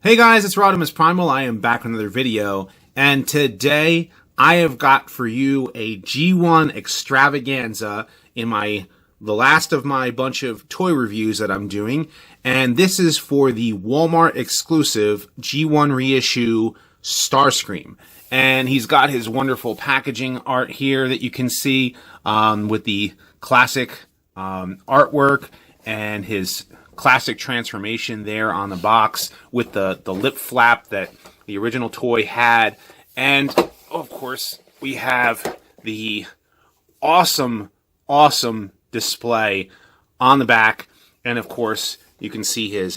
Hey guys, it's Rodimus Primal. I am back with another video, and today I have got for you a G1 extravaganza in the last of my bunch of toy reviews that I'm doing, and this is for the Wal-Mart exclusive G1 reissue Starscream. And he's got his wonderful packaging art here that you can see with the classic artwork and his classic transformation there on the box with the lip flap that the original toy had. And of course we have the awesome display on the back, and of course you can see his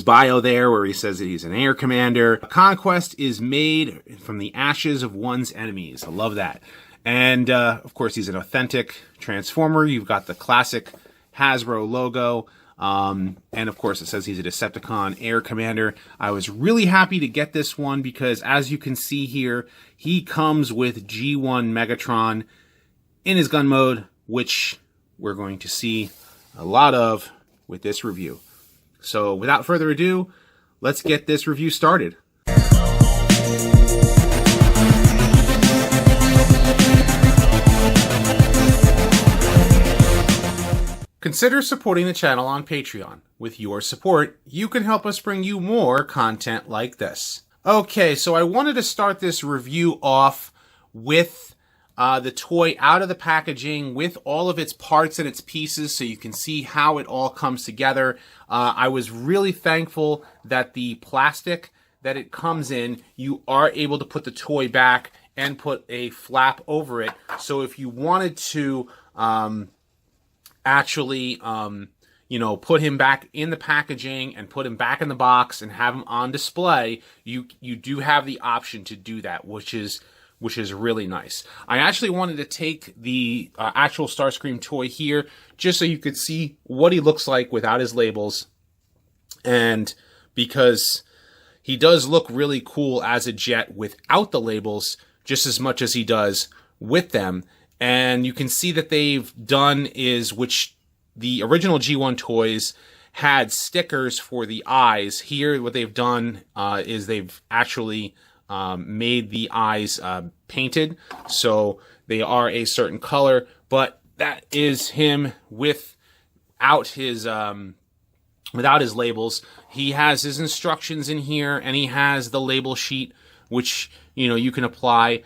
bio there where he says that he's an air commander. Conquest is made from the ashes of one's enemies. I love that. And of course he's an authentic Transformer. You've got the classic Hasbro logo. And of course it says he's a Decepticon air commander. I was really happy to get this one because, as you can see here, he comes with G1 Megatron in his gun mode, which we're going to see a lot of with this review. So without further ado, let's get this review started. Consider supporting the channel on Patreon. With your support, you can help us bring you more content like this. Okay, so I wanted to start this review off with the toy out of the packaging with all of its parts and its pieces so you can see how it all comes together. I was really thankful that the plastic that it comes in, you are able to put the toy back and put a flap over it. So if you wanted to actually, put him back in the packaging and put him back in the box and have him on display, you do have the option to do that, which is really nice. I actually wanted to take the actual Starscream toy here just so you could see what he looks like without his labels, and because he does look really cool as a jet without the labels just as much as he does with them. And you can see that they've done which the original G1 toys had stickers for the eyes. Here, what they've done is they've actually made the eyes painted, so they are a certain color. But that is him without his labels. He has his instructions in here, and he has the label sheet, which you can apply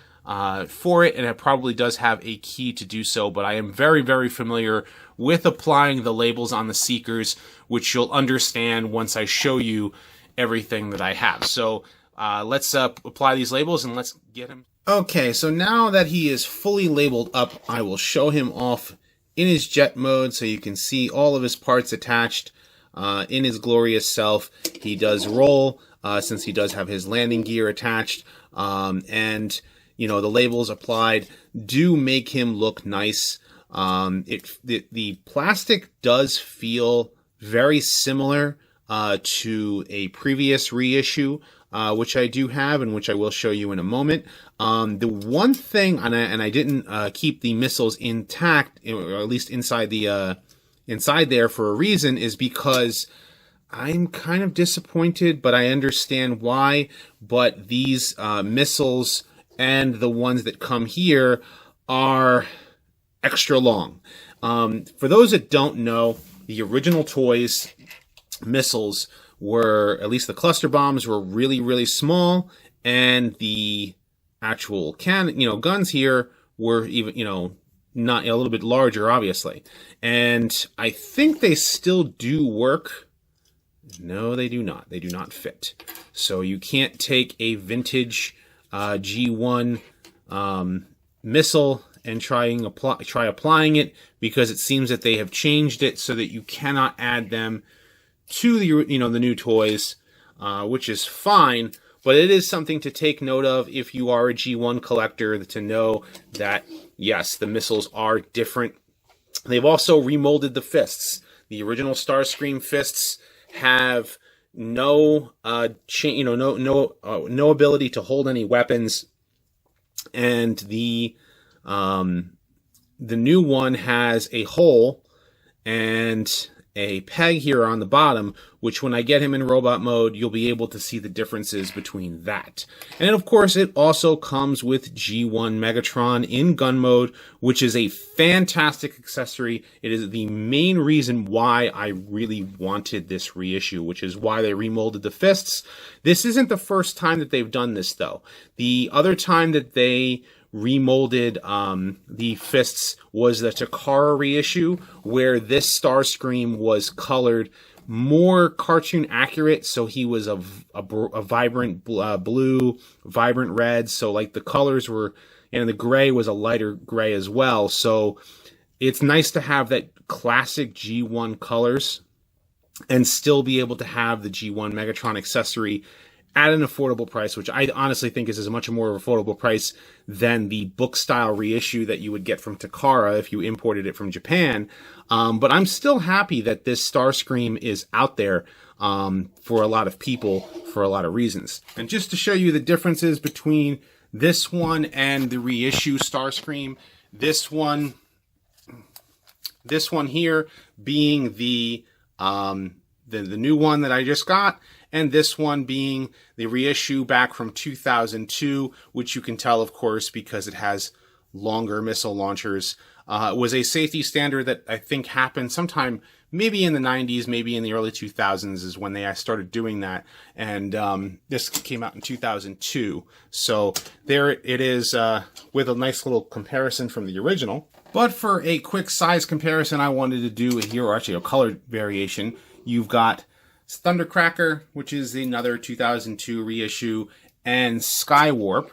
for it, and it probably does have a key to do so, but I am very familiar with applying the labels on the Seekers, which you'll understand once I show you everything that I have. So let's apply these labels and let's get him. Okay, so now that he is fully labeled up, I will show him off in his jet mode so you can see all of his parts attached in his glorious self. He does roll since he does have his landing gear attached, and the labels applied do make him look nice. The plastic does feel very similar to a previous reissue, which I do have and which I will show you in a moment. The one thing, and I didn't keep the missiles intact, or at least inside there for a reason, is because I'm kind of disappointed, but I understand why. But these missiles and the ones that come here are extra long. For those that don't know, the original toys missiles were, at least the cluster bombs, were really small, and the actual guns here were even, not a little bit larger, obviously. And I think they still do work. No, they do not. They do not fit. So you can't take a vintage G1 missile and try applying it, because it seems that they have changed it so that you cannot add them to the the new toys, which is fine. But it is something to take note of if you are a G1 collector, to know that yes, the missiles are different. They've also remolded the fists. The original Starscream fists have no no ability to hold any weapons, and the new one has a hole, and a peg here on the bottom, which when I get him in robot mode, you'll be able to see the differences between that. And of course, it also comes with G1 Megatron in gun mode, which is a fantastic accessory. It is the main reason why I really wanted this reissue, which is why they remolded the fists. This isn't the first time that they've done this, though. The other time that they remolded the fists was the Takara reissue, where this Starscream was colored more cartoon accurate, so he was a vibrant blue, vibrant red, so like the colors were, and the gray was a lighter gray as well, so it's nice to have that classic G1 colors and still be able to have the G1 Megatron accessory at an affordable price, which I honestly think is a much more affordable price than the book-style reissue that you would get from Takara if you imported it from Japan. But I'm still happy that this Starscream is out there for a lot of people for a lot of reasons. And just to show you the differences between this one and the reissue Starscream, this one here being the new one that I just got, and this one being the reissue back from 2002, which you can tell, of course, because it has longer missile launchers. It was a safety standard that I think happened sometime maybe in the 90s, maybe in the early 2000s is when they started doing that. And this came out in 2002. So there it is with a nice little comparison from the original. But for a quick size comparison, I wanted to do here, or actually a color variation. You've got Thundercracker, which is another 2002 reissue, and Skywarp.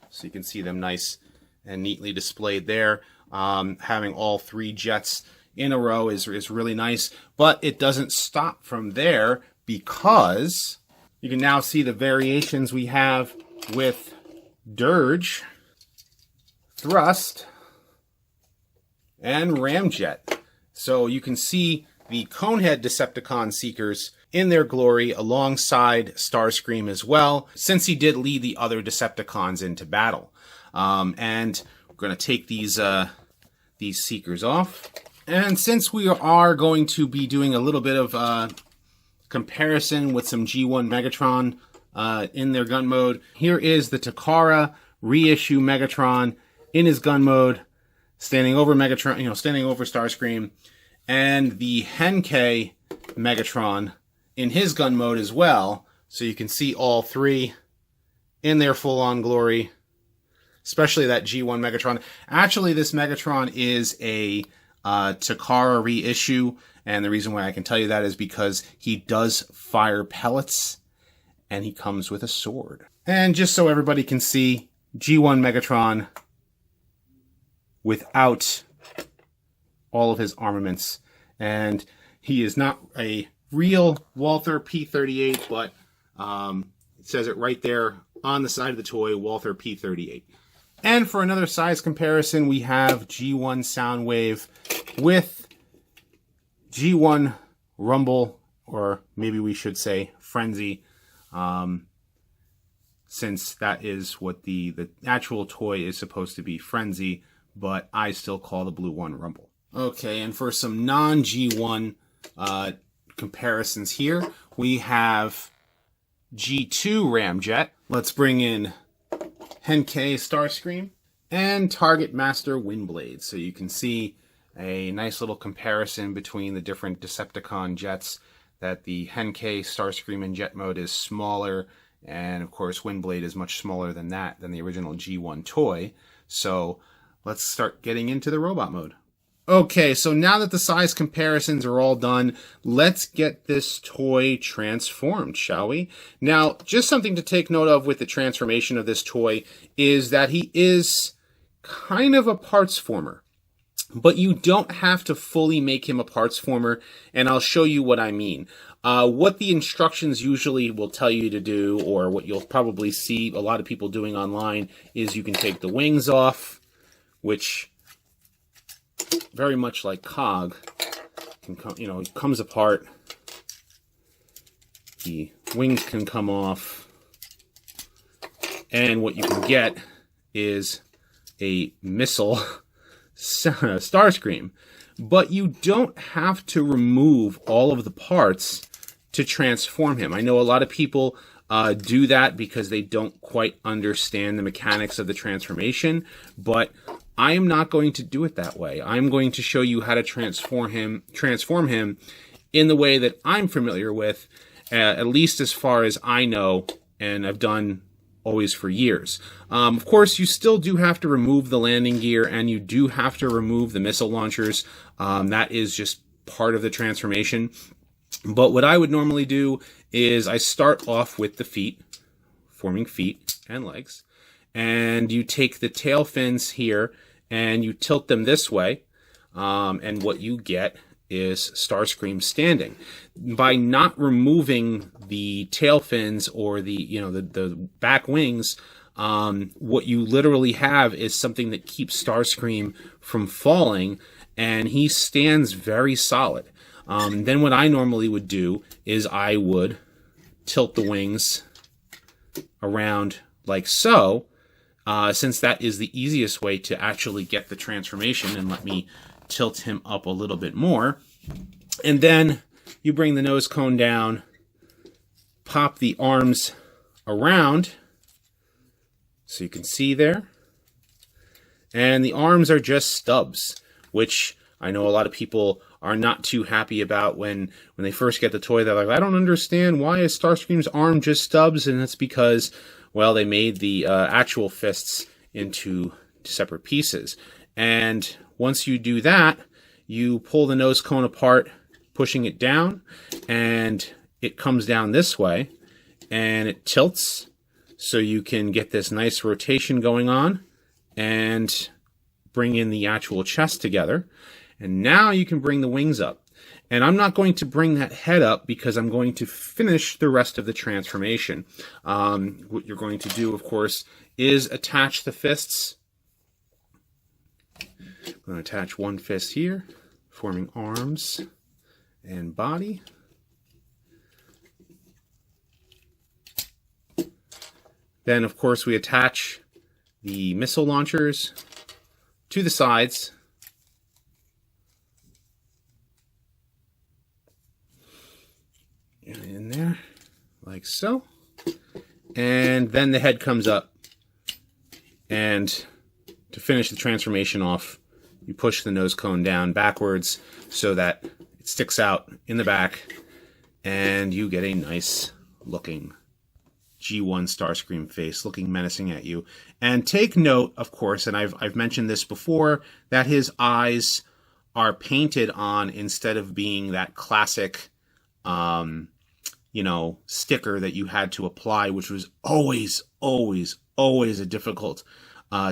So you can see them nice and neatly displayed there. Having all three jets in a row is really nice, but it doesn't stop from there, because you can now see the variations we have with Dirge, Thrust, and Ramjet. So you can see the Conehead Decepticon Seekers in their glory alongside Starscream as well, since he did lead the other Decepticons into battle. And we're going to take these Seekers off. And since we are going to be doing a little bit of comparison with some G1 Megatron in their gun mode, here is the Takara reissue Megatron in his gun mode, standing over Megatron, standing over Starscream, and the Henkei Megatron in his gun mode as well. So you can see all three in their full-on glory, especially that G1 Megatron. Actually, this Megatron is a Takara reissue, and the reason why I can tell you that is because he does fire pellets, and he comes with a sword. And just so everybody can see, G1 Megatron without all of his armaments. And he is not a real Walther P-38, but it says it right there on the side of the toy, Walther P-38. And for another size comparison, we have G1 Soundwave with G1 Rumble, or maybe we should say Frenzy, since that is what the actual toy is supposed to be, Frenzy, but I still call the blue one Rumble. Okay, and for some non-G1 comparisons here, we have G2 Ramjet. Let's bring in Henkei Starscream and Target Master Windblade. So you can see a nice little comparison between the different Decepticon jets, that the Henkei Starscream in jet mode is smaller, and of course Windblade is much smaller than that, than the original G1 toy. So let's start getting into the robot mode. Okay, so now that the size comparisons are all done, let's get this toy transformed, shall we? Now, just something to take note of with the transformation of this toy is that he is kind of a parts former. But you don't have to fully make him a parts former, and I'll show you what I mean. What the instructions usually will tell you to do, or what you'll probably see a lot of people doing online, is you can take the wings off, which, very much like Cog, can come, it comes apart. The wings can come off, and what you can get is a missile Starscream. But you don't have to remove all of the parts to transform him. I know a lot of people do that because they don't quite understand the mechanics of the transformation, but I am not going to do it that way. I'm going to show you how to transform him in the way that I'm familiar with, at least as far as I know, and I've done always for years. Of course, you still do have to remove the landing gear, and you do have to remove the missile launchers. That is just part of the transformation. But what I would normally do is I start off with the feet, forming feet and legs, and you take the tail fins here and you tilt them this way, and what you get is Starscream standing. By not removing the tail fins or the back wings, what you literally have is something that keeps Starscream from falling, and he stands very solid. Then what I normally would do is I would tilt the wings around like so, since that is the easiest way to actually get the transformation. And let me tilt him up a little bit more. And then you bring the nose cone down, pop the arms around, so you can see there. And the arms are just stubs, which I know a lot of people are not too happy about when they first get the toy. They're like, I don't understand, why is Starscream's arm just stubs? And it's because, well, they made the actual fists into separate pieces. And once you do that, you pull the nose cone apart, pushing it down, and it comes down this way, and it tilts, so you can get this nice rotation going on, and bring in the actual chest together. And now you can bring the wings up. And I'm not going to bring that head up because I'm going to finish the rest of the transformation. What you're going to do, of course, is attach the fists. I'm going to attach one fist here, forming arms and body. Then, of course, we attach the missile launchers to the sides. In there, like so. And then the head comes up. And to finish the transformation off, you push the nose cone down backwards so that it sticks out in the back, and you get a nice looking G1 Starscream face looking menacing at you. And take note, of course, and I've mentioned this before, that his eyes are painted on instead of being that classic sticker that you had to apply, which was always a difficult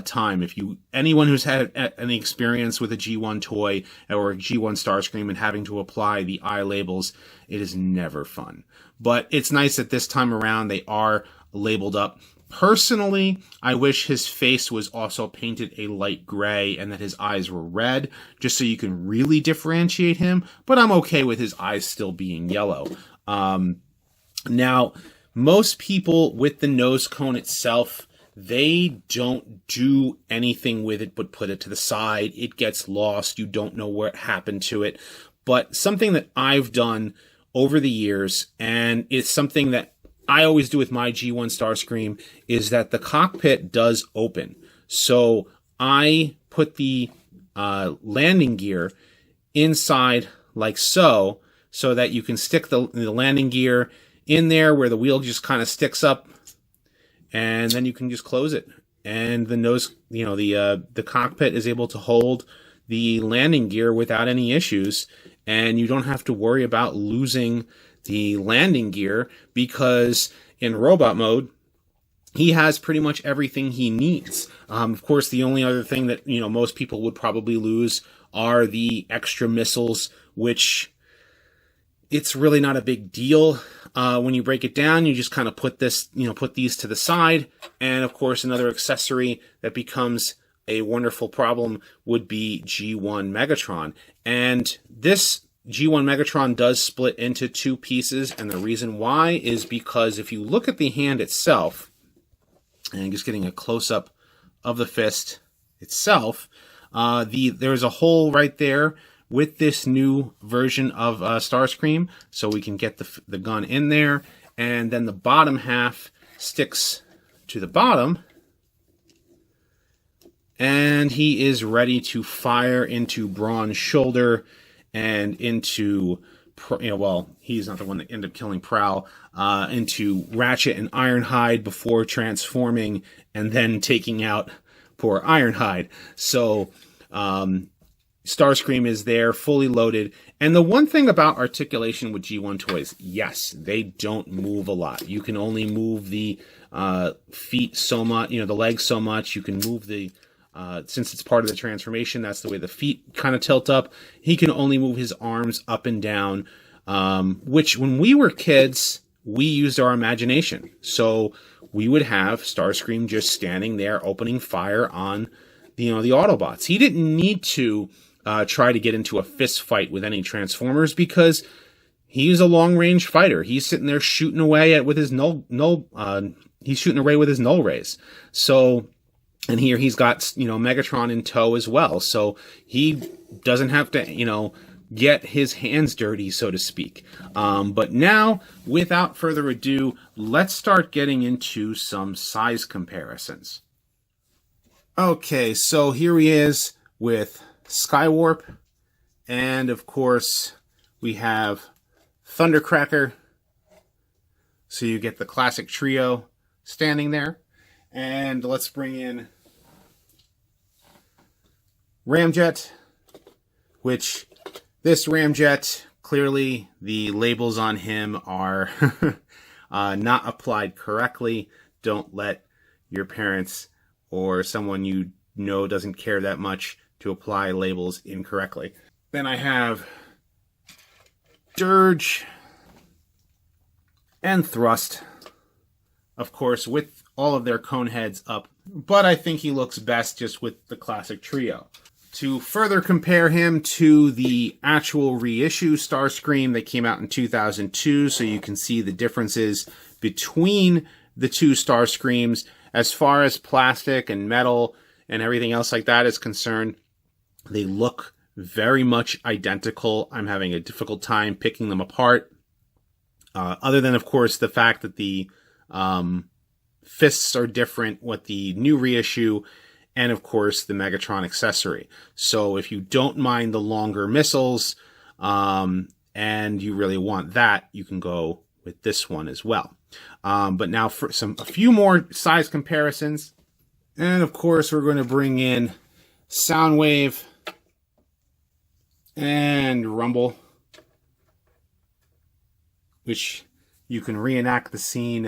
time. Anyone who's had any experience with a G1 toy or a G1 Starscream and having to apply the eye labels, it is never fun. But it's nice that this time around they are labeled up. Personally, I wish his face was also painted a light gray and that his eyes were red, just so you can really differentiate him, but I'm okay with his eyes still being yellow. Now, most people with the nose cone itself, they don't do anything with it but put it to the side. It gets lost. You don't know what happened to it. But something that I've done over the years, and it's something that I always do with my G1 Starscream, is that the cockpit does open. So I put the landing gear inside like so that you can stick the landing gear in there where the wheel just kind of sticks up, and then you can just close it. And the nose, the cockpit is able to hold the landing gear without any issues, and you don't have to worry about losing the landing gear, because in robot mode, he has pretty much everything he needs. Of course, the only other thing that, most people would probably lose are the extra missiles, which it's really not a big deal. When you break it down, you just kind of put these to the side. And of course, another accessory that becomes a wonderful problem would be G1 Megatron. And this G1 Megatron does split into two pieces, and the reason why is because if you look at the hand itself, and just getting a close-up of the fist itself, There's a hole right there with this new version of Starscream, so we can get the gun in there, and then the bottom half sticks to the bottom, and he is ready to fire into Brawn's shoulder and into, well, he's not the one that ended up killing Prowl, into Ratchet and Ironhide before transforming and then taking out poor Ironhide. So Starscream is there, fully loaded. And the one thing about articulation with G1 toys, yes, they don't move a lot. You can only move the feet so much, the legs so much. You can move the, since it's part of the transformation, that's the way the feet kind of tilt up. He can only move his arms up and down, which when we were kids, we used our imagination. So we would have Starscream just standing there opening fire on, the Autobots. He didn't need to try to get into a fist fight with any Transformers because he's a long-range fighter. He's sitting there shooting away with his he's shooting away with his null rays. So, and here he's got, Megatron in tow as well. So he doesn't have to, get his hands dirty, so to speak. But now, without further ado, let's start getting into some size comparisons. Okay, so here he is with Skywarp, and of course, we have Thundercracker. So you get the classic trio standing there. And let's bring in Ramjet, which this Ramjet, clearly the labels on him are not applied correctly. Don't let your parents or someone you know doesn't care that much to apply labels incorrectly. Then I have Dirge and Thrust, of course, with all of their cone heads up, but I think he looks best just with the classic trio. To further compare him to the actual reissue Starscream that came out in 2002, so you can see the differences between the two Starscreams as far as plastic and metal and everything else like that is concerned. They look very much identical. I'm having a difficult time picking them apart. Other than, of course, the fact that the fists are different with the new reissue, and of course the Megatron accessory. So if you don't mind the longer missiles, and you really want that, you can go with this one as well. But now for a few more size comparisons. And of course we're going to bring in Soundwave and Rumble, which you can reenact the scene,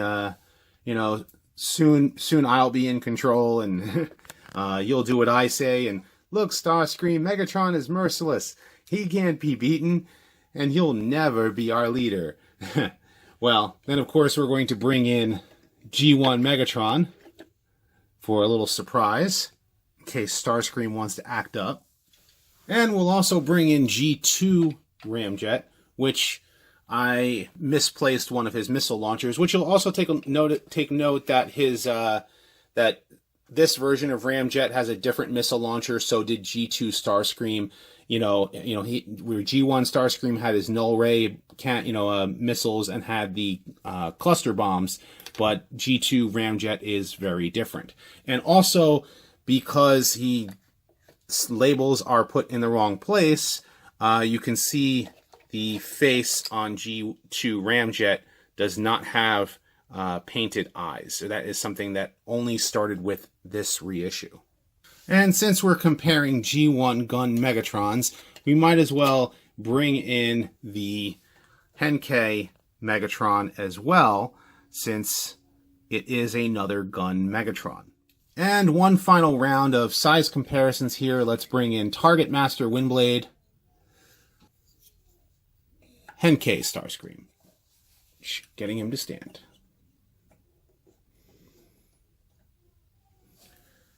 soon I'll be in control and you'll do what I say. And look, Starscream, Megatron is merciless. He can't be beaten and he'll never be our leader. Well, then of course we're going to bring in G1 Megatron for a little surprise in case Starscream wants to act up. And we'll also bring in G2 Ramjet, which I misplaced one of his missile launchers, which you'll also take note that his that this version of Ramjet has a different missile launcher. So did G2 Starscream. Where G1 Starscream had his null ray missiles and had the cluster bombs, but G2 Ramjet is very different. And also because labels are put in the wrong place, you can see the face on G2 Ramjet does not have painted eyes. So that is something that only started with this reissue. And since we're comparing G1 gun Megatrons, we might as well bring in the Henkei Megatron as well, since it is another gun Megatron. And one final round of size comparisons here. Let's bring in Target Master Windblade, Henkei Starscream. Getting him to stand.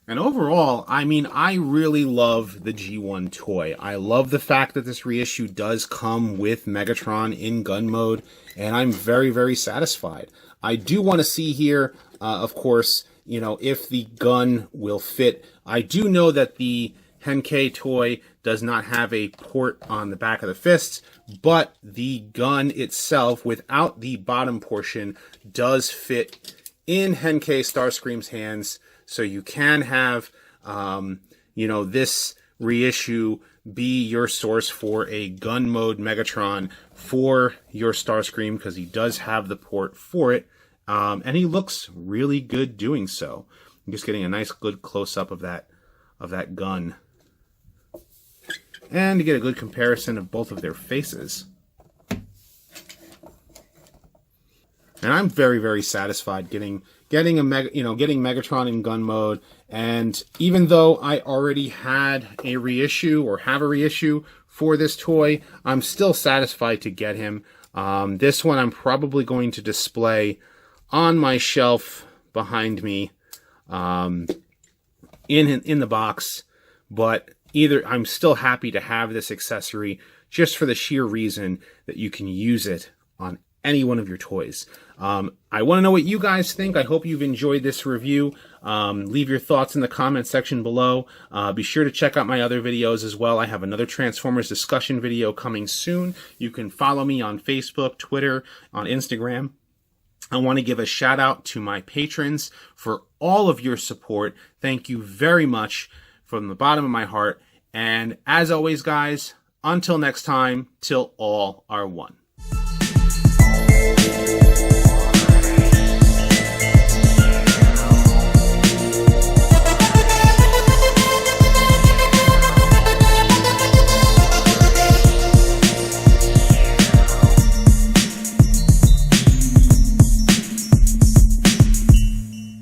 And overall, I mean, I really love the G1 toy. I love the fact that this reissue does come with Megatron in gun mode, and I'm very, very satisfied. I do want to see here, of course, if the gun will fit. I do know that the Henkei toy does not have a port on the back of the fists, but the gun itself, without the bottom portion, does fit in Henkei Starscream's hands. So you can have, this reissue be your source for a gun mode Megatron for your Starscream, because he does have the port for it, and he looks really good doing so. I'm just getting a nice good close-up of that gun, and to get a good comparison of both of their faces. And I'm very, very satisfied getting Megatron in gun mode. And even though I already had a reissue or have a reissue for this toy, I'm still satisfied to get him. This one I'm probably going to display on my shelf behind me, in the box. But I'm still happy to have this accessory, just for the sheer reason that you can use it on any one of your toys. I want to know what you guys think. I hope you've enjoyed this review. Leave your thoughts in the comment section below. Be sure to check out my other videos as well. I have another Transformers discussion video coming soon. You can follow me on Facebook, Twitter, on Instagram. I want to give a shout out to my patrons for all of your support. Thank you very much from the bottom of my heart. And as always, guys, until next time, till all are one.